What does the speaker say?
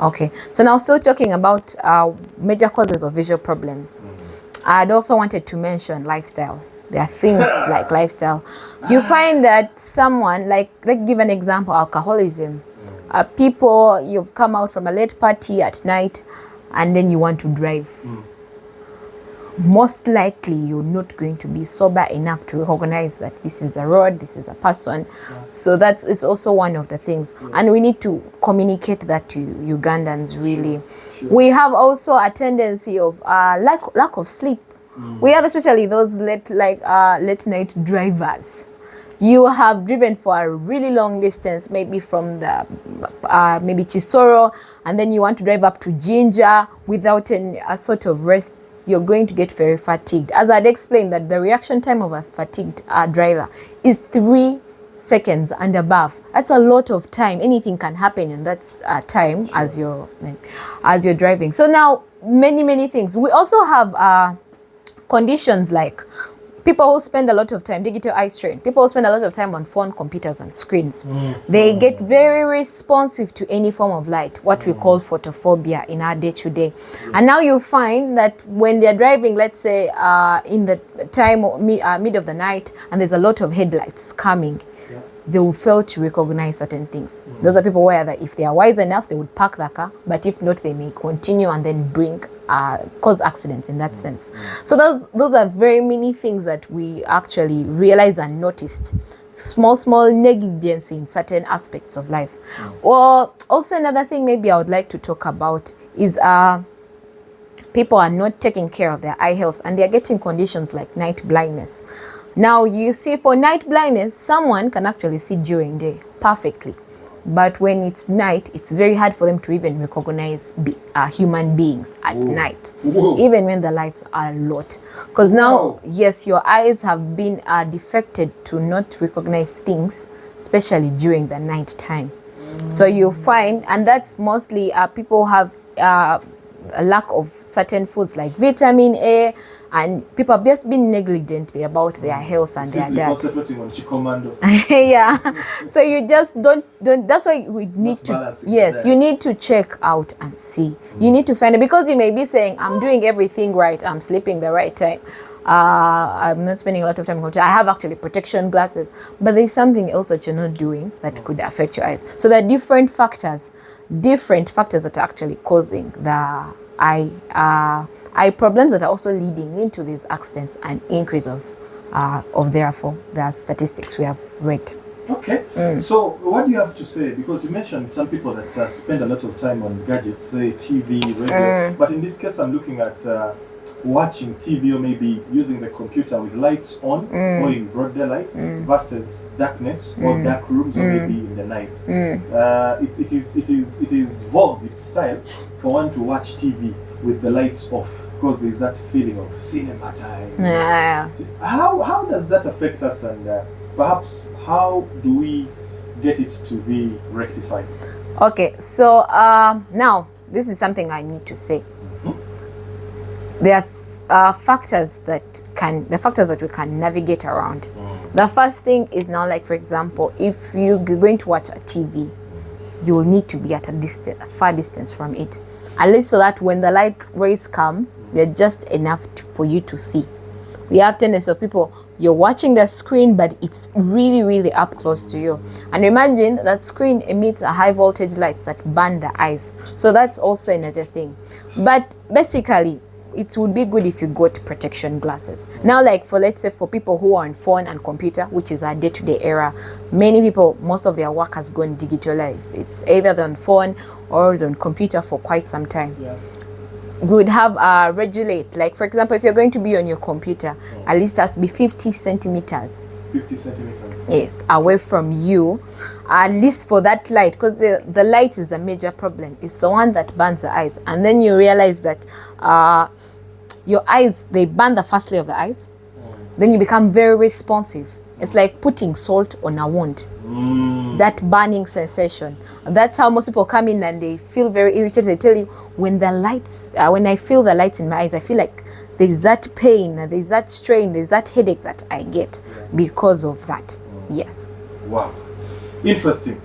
Okay, so now still talking about major causes of visual problems. I'd also wanted to mention lifestyle. There are things like lifestyle. You find that someone, like give an example, alcoholism. People, you've come out from a late party at night and then you want to drive. Most likely you're not going to be sober enough to recognize that this is the road, this is a person. So it's also one of the things. And we need to communicate that to Ugandans, really. We have also a tendency of lack of sleep. We have especially those late night drivers. You have driven for a really long distance, maybe from the maybe Chisoro, and then you want to drive up to Jinja without a sort of rest. You're going to get very fatigued. As I'd explained, that the reaction time of a fatigued driver is 3 seconds and above. That's a lot of time. Anything can happen in that time as you're driving. So now many things. We also have conditions like people who spend a lot of time, digital eye strain, people who spend a lot of time on phone, computers and screens. They get very responsive to any form of light, what we call photophobia in our day-to-day. And now you find that when they're driving, let's say in the time mid of the night, and there's a lot of headlights coming, they will fail to recognize certain things. Those are people where if they are wise enough, they would park the car, but if not, they may continue and then cause accidents in that sense. So those are very many things that we actually realized and noticed. Small negligence in certain aspects of life. Well, also another thing maybe I would like to talk about is people are not taking care of their eye health and they're getting conditions like night blindness. Now you see, for night blindness, someone can actually see during day perfectly. But when it's night, it's very hard for them to even recognize human beings at night, even when the lights are a lot. Because now, yes, your eyes have been defected to not recognize things, especially during the night time. So you find, and that's mostly people have a lack of certain foods like vitamin A, and people have just been negligent about their health and their diet. Concentrating on Chikomando. Yeah. So you just don't. That's why we need to. Yes, you need to check out and see. You need to find it, because you may be saying, "I'm doing everything right. I'm sleeping the right time. I'm not spending a lot of time on computer. I have actually protection glasses, but there's something else that you're not doing that could affect your eyes." So there are different factors that are actually causing the eye problems that are also leading into these accidents and increase of therefore the statistics we have read. Okay. So what do you have to say? Because you mentioned some people that spend a lot of time on gadgets, say TV, radio. But in this case, I'm looking at watching TV or maybe using the computer with lights on or in broad daylight versus darkness or dark rooms or maybe in the night. It is vogue, it's style for one to watch TV with the lights off, because there's that feeling of cinema time. How does that affect us, and perhaps how do we get it to be rectified? Okay, so now this is something I need to say. There are factors that we can navigate around. The first thing is now, like for example, if you're going to watch a TV, you will need to be at a far distance from it, at least so that when the light rays come, they're just enough for you to see. We have tendency of people, you're watching the screen, but it's really up close to you. And imagine that screen emits a high voltage lights that burn the eyes. So that's also another thing. But basically, it would be good if you got protection glasses. Now, like let's say for people who are on phone and computer, which is our day-to-day era, many people, most of their work has gone digitalized. It's either on phone or on computer for quite some time. We would have regulate, like for example, if you're going to be on your computer, at least it has to be 50 centimeters. 50 centimeters. Yes, away from you, at least for that light, because the light is the major problem. It's the one that burns the eyes, and then you realize that your eyes, they burn the first layer of the eyes. Then you become very responsive. It's like putting salt on a wound. That burning sensation. That's how most people come in and they feel very irritated. They tell you, when I feel the lights in my eyes, I feel like there's that pain, there's that strain, there's that headache that I get because of that. Yes. Wow. Interesting.